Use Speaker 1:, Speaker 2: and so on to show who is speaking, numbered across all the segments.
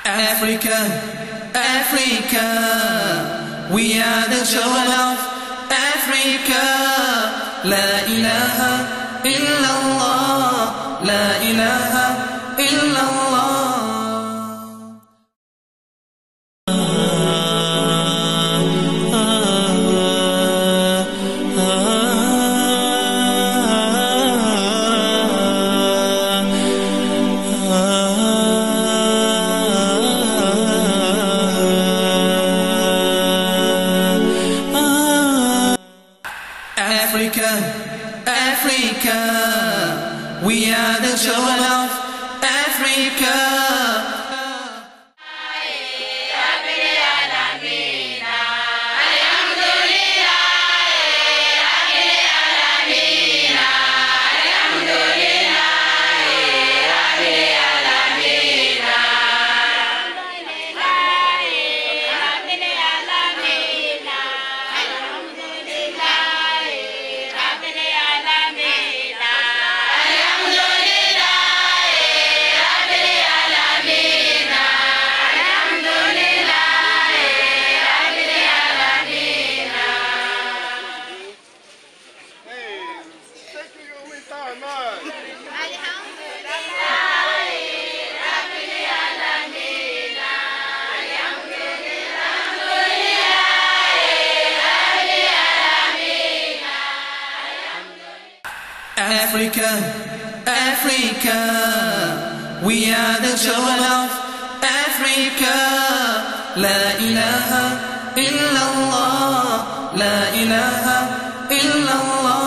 Speaker 1: Africa, Africa, we are the children of Africa. La ilaha illallah, la ilaha illallah. Africa, Africa, we are the children of Africa. Africa, Africa, we are the children of Africa. La ilaha illallah, la ilaha illallah.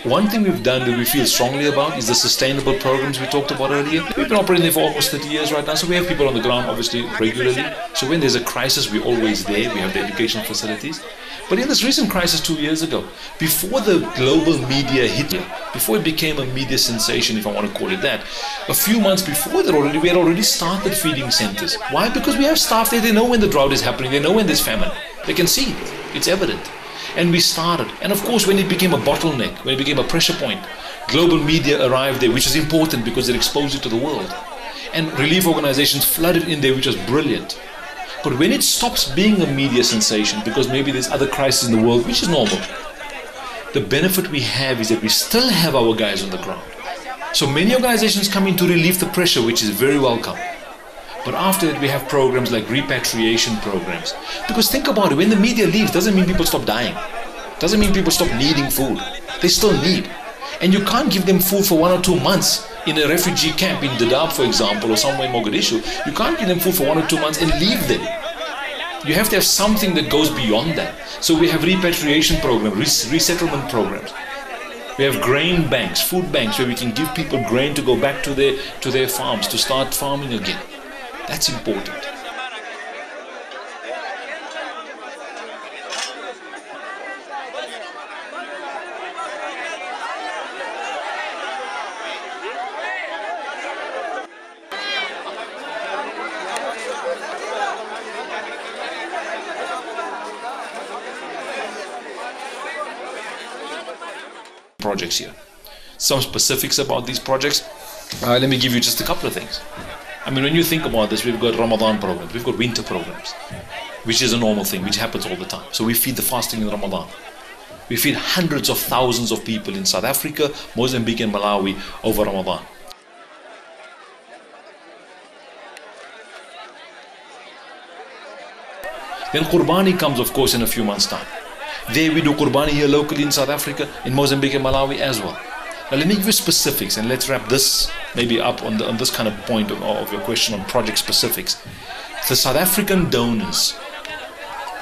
Speaker 2: One thing we've done that we feel strongly about is the sustainable programs we talked about earlier. We've been operating there for almost 30 years right now, so we have people on the ground obviously regularly. So when there's a crisis, we're always there. We have the educational facilities. But in this recent crisis 2 years ago, before the global media hit it, before it became a media sensation, if I want to call it that, a few months before that already, we had already started feeding centers. Why? Because we have staff there, they know when the drought is happening, they know when there's famine. They can see it, it's evident. And we started. And of course, when it became a bottleneck, when it became a pressure point, global media arrived there, which is important because it exposed you to the world. And relief organizations flooded in there, which was brilliant. But when it stops being a media sensation, because maybe there's other crises in the world, which is normal, the benefit we have is that we still have our guys on the ground. So many organizations come in to relieve the pressure, which is very welcome. But after that, we have programs like repatriation programs. Because think about it, when the media leaves, doesn't mean people stop dying. Doesn't mean people stop needing food. They still need. And you can't give them food for 1 or 2 months in a refugee camp in Dadaab, for example, or somewhere in Mogadishu. You can't give them food for 1 or 2 months and leave them. You have to have something that goes beyond that. So we have repatriation programs, resettlement programs. We have grain banks, food banks, where we can give people grain to go back to their farms, to start farming again. That's important. Projects here. Some specifics about these projects. Let me give you just a couple of things. I mean, when you think about this, we've got Ramadan programs, we've got winter programs, which is a normal thing, which happens all the time. So we feed the fasting in Ramadan. We feed hundreds of thousands of people in South Africa, Mozambique and Malawi over Ramadan. Then Qurbani comes, of course, in a few months' time. There we do Qurbani here locally in South Africa, in Mozambique and Malawi as well. Now let me give you specifics, and let's wrap this maybe up on this kind of point of your question on project specifics. The South African donors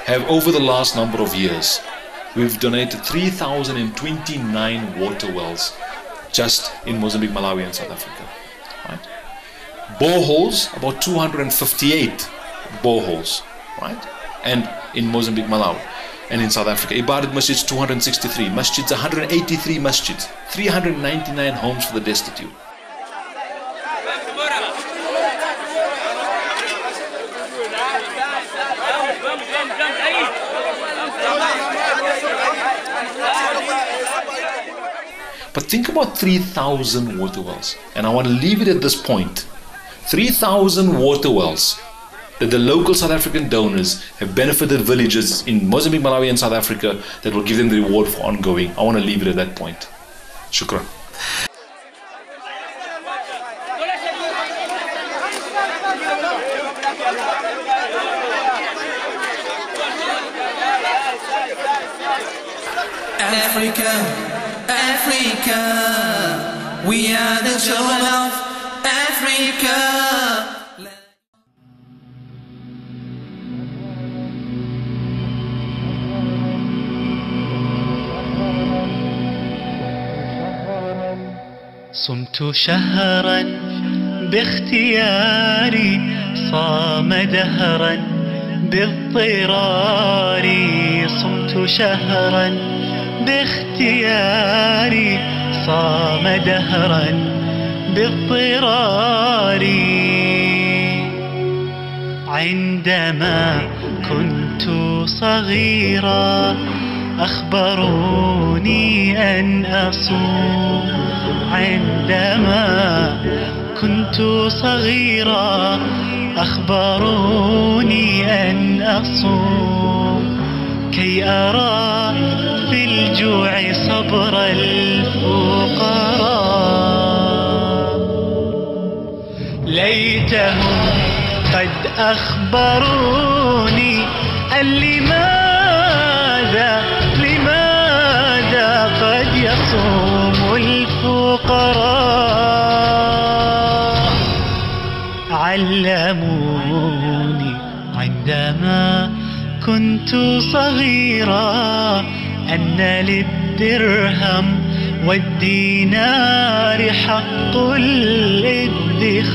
Speaker 2: have over the last number of years, we've donated 3,029 water wells just in Mozambique, Malawi and South Africa. Right? Boreholes, about 258 boreholes, right? And in Mozambique, Malawi, and in South Africa, Ibadat masjids 263, masjids 183 masjids, 399 homes for the destitute. But think about 3,000 water wells, and I want to leave it at this point. 3,000 water wells that the local South African donors have benefited villages in Mozambique, Malawi and South Africa that will give them the reward for ongoing. I want to leave it at that point. Shukran.
Speaker 1: Africa, Africa, we are the children of Africa.
Speaker 3: صمت شهرا باختياري، صام دهرا باضطراري. صمت شهرا باختياري، صام دهرا باضطراري. عندما كنت صغيرا أخبروني أن أصوم. عندما كنت صغيرا أخبروني أن أصوم، كي أرى في الجوع صبر الفقراء. ليتهم قد أخبروني أن لماذا قد يصوم الفقراء. علموني عندما كنت صغيرا أن للدرهم والدينار حق الادخار.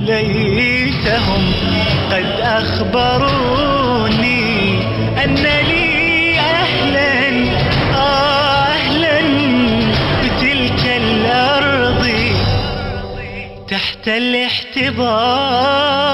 Speaker 3: ليتهم قد أخبروني أن لي أهلا بتلك الأرض تحت الاحتضار.